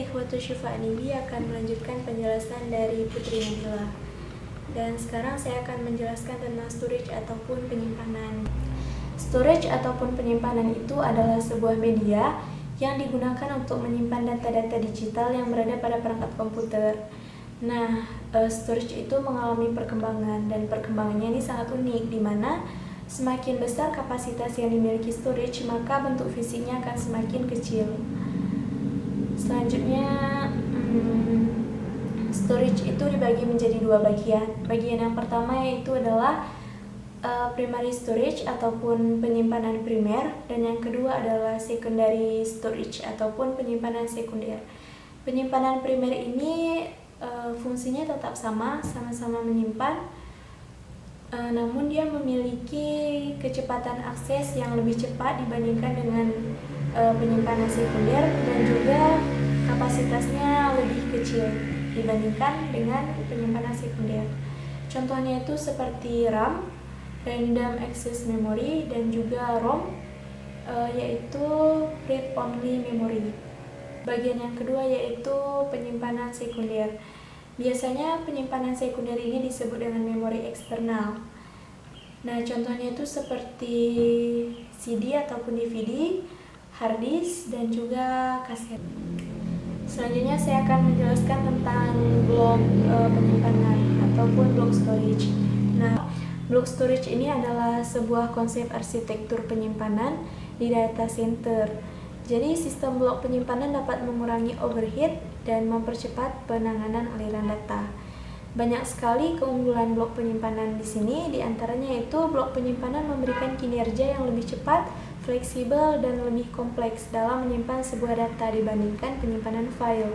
Ikhwatu Syifa Anibi akan melanjutkan penjelasan dari Putri Nabila. Dan sekarang saya akan menjelaskan tentang storage ataupun penyimpanan. Storage ataupun penyimpanan itu adalah sebuah media yang digunakan untuk menyimpan data-data digital yang berada pada perangkat komputer. Nah, storage itu mengalami perkembangan dan perkembangannya ini sangat unik, di mana semakin besar kapasitas yang dimiliki storage, maka bentuk fisiknya akan semakin kecil. Selanjutnya, storage itu dibagi menjadi dua bagian. Bagian yang pertama yaitu adalah primary storage ataupun penyimpanan primer, dan yang kedua adalah secondary storage ataupun penyimpanan sekunder. Penyimpanan primer ini fungsinya tetap sama-sama menyimpan, namun dia memiliki kecepatan akses yang lebih cepat dibandingkan dengan penyimpanan sekunder, dan juga kapasitasnya lebih kecil dibandingkan dengan penyimpanan sekunder. Contohnya itu seperti RAM, Random Access Memory, dan juga ROM, yaitu Read Only Memory. Bagian yang kedua yaitu penyimpanan sekunder. Biasanya penyimpanan sekunder ini disebut dengan memori eksternal. Nah, contohnya itu seperti CD ataupun DVD, hard disk, dan juga kaset. Selanjutnya saya akan menjelaskan tentang blok penyimpanan ataupun block storage. Nah, block storage ini adalah sebuah konsep arsitektur penyimpanan di data center. Jadi sistem blok penyimpanan dapat mengurangi overhead dan mempercepat penanganan aliran data. Banyak sekali keunggulan blok penyimpanan di sini, diantaranya itu blok penyimpanan memberikan kinerja yang lebih cepat, fleksibel, dan lebih kompleks dalam menyimpan sebuah data dibandingkan penyimpanan file.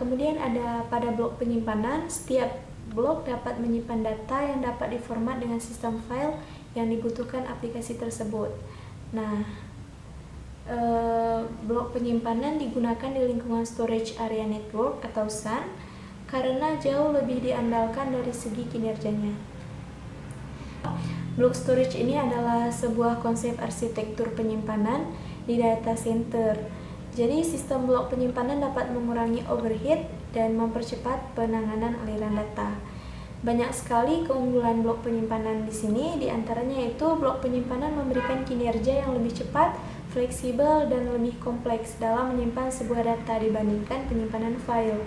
Kemudian pada blok penyimpanan, setiap blok dapat menyimpan data yang dapat diformat dengan sistem file yang dibutuhkan aplikasi tersebut. Nah, blok penyimpanan digunakan di lingkungan storage area network atau SAN karena jauh lebih diandalkan dari segi kinerjanya. Block storage ini adalah sebuah konsep arsitektur penyimpanan di data center. Jadi sistem blok penyimpanan dapat mengurangi overhead dan mempercepat penanganan aliran data. Banyak sekali keunggulan blok penyimpanan di sini, diantaranya itu blok penyimpanan memberikan kinerja yang lebih cepat, fleksibel, dan lebih kompleks dalam menyimpan sebuah data dibandingkan penyimpanan file.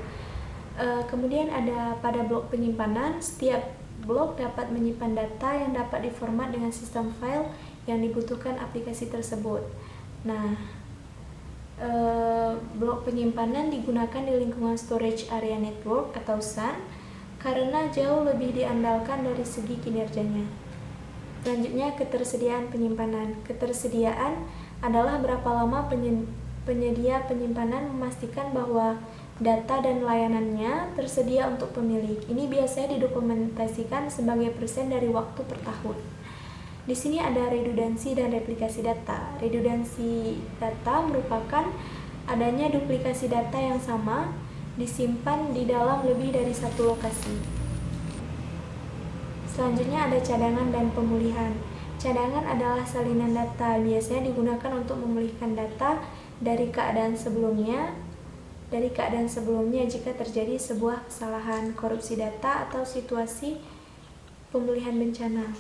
Kemudian pada blok penyimpanan, setiap blok dapat menyimpan data yang dapat diformat dengan sistem file yang dibutuhkan aplikasi tersebut. Nah, blok penyimpanan digunakan di lingkungan storage area network atau SAN karena jauh lebih diandalkan dari segi kinerjanya. Selanjutnya, ketersediaan penyimpanan. Ketersediaan adalah berapa lama penyedia penyimpanan memastikan bahwa data dan layanannya tersedia untuk pemilik. Ini biasanya didokumentasikan sebagai persen dari waktu per tahun. Di sini ada redundansi dan replikasi data. Redundansi data merupakan adanya duplikasi data yang sama disimpan di dalam lebih dari satu lokasi. Selanjutnya ada cadangan dan pemulihan. Cadangan adalah salinan data, biasanya digunakan untuk memulihkan data dari keadaan sebelumnya jika terjadi sebuah kesalahan, korupsi data, atau situasi pemulihan bencana.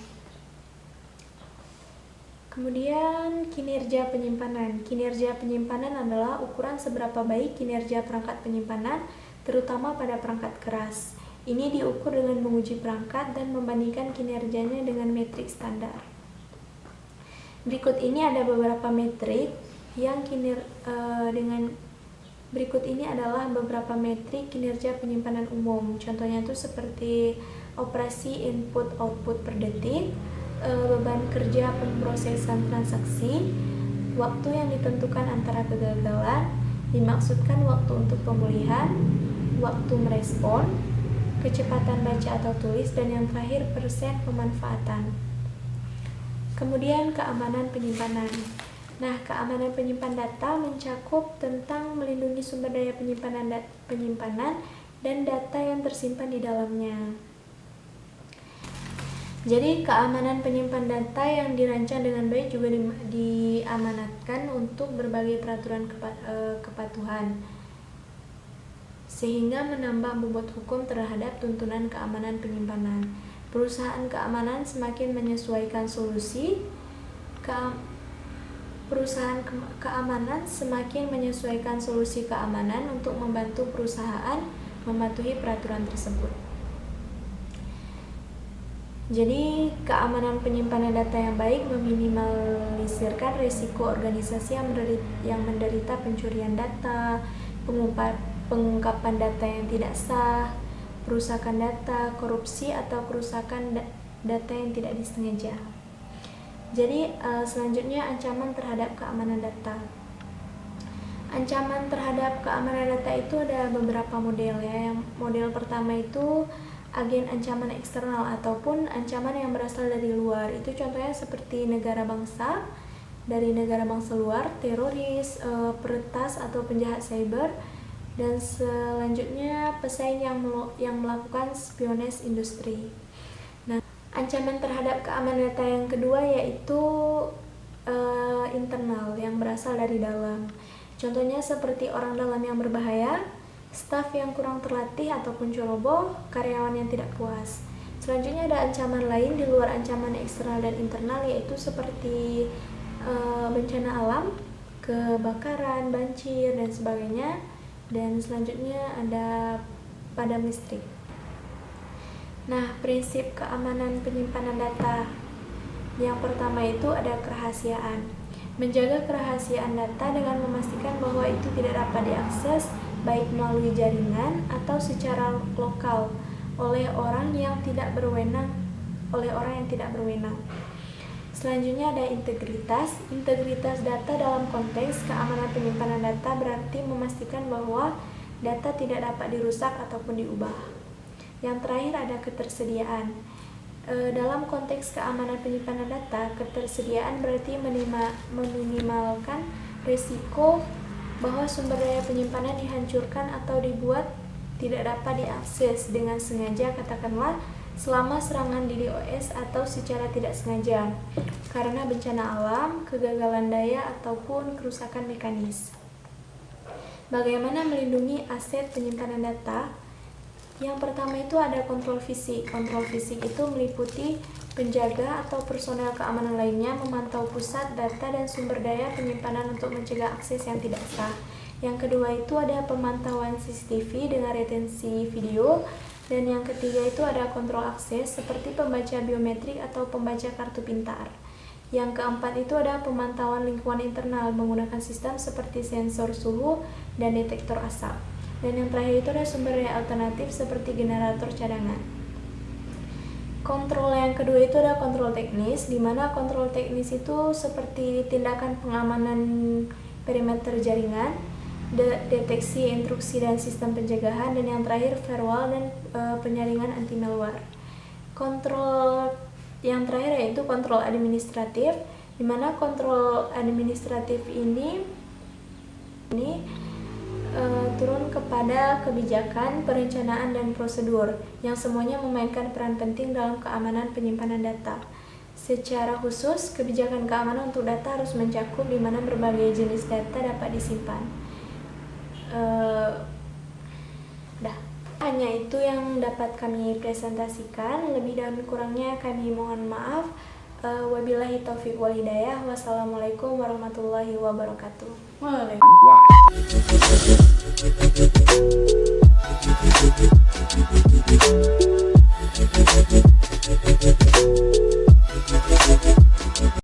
Kemudian kinerja penyimpanan. Kinerja penyimpanan adalah ukuran seberapa baik kinerja perangkat penyimpanan, terutama pada perangkat keras. Ini diukur dengan menguji perangkat dan membandingkan kinerjanya dengan metrik standar. Berikut ini ada beberapa metrik kinerja penyimpanan umum. Contohnya itu seperti operasi input-output per detik, beban kerja pemrosesan transaksi, waktu yang ditentukan antara kegagalan, dimaksudkan waktu untuk pemulihan, waktu merespon, kecepatan baca atau tulis, dan yang terakhir persen pemanfaatan. Kemudian keamanan penyimpanan. Nah, keamanan penyimpan data mencakup tentang melindungi sumber daya penyimpanan dan data yang tersimpan di dalamnya. Jadi keamanan penyimpan data yang dirancang dengan baik juga diamanatkan untuk berbagai peraturan kepatuhan. sehingga menambah bobot hukum terhadap tuntunan keamanan penyimpanan. Perusahaan keamanan semakin menyesuaikan solusi Perusahaan keamanan semakin menyesuaikan solusi keamanan untuk membantu perusahaan mematuhi peraturan tersebut. Jadi, keamanan penyimpanan data yang baik meminimalisirkan risiko organisasi yang menderita pencurian data, pengungkapan data yang tidak sah, perusakan data, korupsi, atau kerusakan data yang tidak disengaja. Jadi, selanjutnya ancaman terhadap keamanan data. Ancaman terhadap keamanan data itu ada beberapa model ya. Yang model pertama itu agen ancaman eksternal ataupun ancaman yang berasal dari luar. Itu contohnya seperti negara bangsa, dari negara bangsa luar, teroris, peretas atau penjahat cyber, dan selanjutnya pesaing yang melakukan spionase industri. Nah, ancaman terhadap keamanan data yang kedua yaitu internal yang berasal dari dalam. Contohnya seperti orang dalam yang berbahaya, staf yang kurang terlatih ataupun ceroboh, karyawan yang tidak puas. Selanjutnya ada ancaman lain di luar ancaman eksternal dan internal, yaitu seperti bencana alam, kebakaran, banjir, dan sebagainya. Dan selanjutnya ada padam listrik. Nah, prinsip keamanan penyimpanan data yang pertama itu ada kerahasiaan. Menjaga kerahasiaan data dengan memastikan bahwa itu tidak dapat diakses baik melalui jaringan atau secara lokal oleh orang yang tidak berwenang. Selanjutnya ada integritas. Integritas data dalam konteks keamanan penyimpanan data berarti memastikan bahwa data tidak dapat dirusak ataupun diubah. Yang terakhir ada ketersediaan. Dalam konteks keamanan penyimpanan data, ketersediaan berarti meminimalkan risiko bahwa sumber daya penyimpanan dihancurkan atau dibuat tidak dapat diakses dengan sengaja, katakanlah selama serangan DDoS atau secara tidak sengaja karena bencana alam, kegagalan daya, ataupun kerusakan mekanis. Bagaimana melindungi aset penyimpanan data? Yang pertama itu ada kontrol fisik. Kontrol fisik itu meliputi penjaga atau personel keamanan lainnya memantau pusat data dan sumber daya penyimpanan untuk mencegah akses yang tidak sah. Yang kedua itu ada pemantauan CCTV dengan retensi video. Dan yang ketiga itu ada kontrol akses seperti pembaca biometrik atau pembaca kartu pintar. Yang keempat itu ada pemantauan lingkungan internal menggunakan sistem seperti sensor suhu dan detektor asap. Dan yang terakhir itu ada sumber daya alternatif seperti generator cadangan. Kontrol yang kedua itu ada kontrol teknis, di mana kontrol teknis itu seperti tindakan pengamanan perimeter jaringan, deteksi, instruksi, dan sistem pencegahan, dan yang terakhir firewall dan penyaringan anti malware. Kontrol yang terakhir yaitu kontrol administratif, di mana kontrol administratif ini turun kepada kebijakan, perencanaan, dan prosedur yang semuanya memainkan peran penting dalam keamanan penyimpanan data. Secara khusus, kebijakan keamanan untuk data harus mencakup di mana berbagai jenis data dapat disimpan. Hanya itu yang dapat kami presentasikan. Lebih dan kurangnya kami mohon maaf. Wabillahi taufiq wal hidayah. Wassalamualaikum warahmatullahi wabarakatuh. Waalaikumsalam.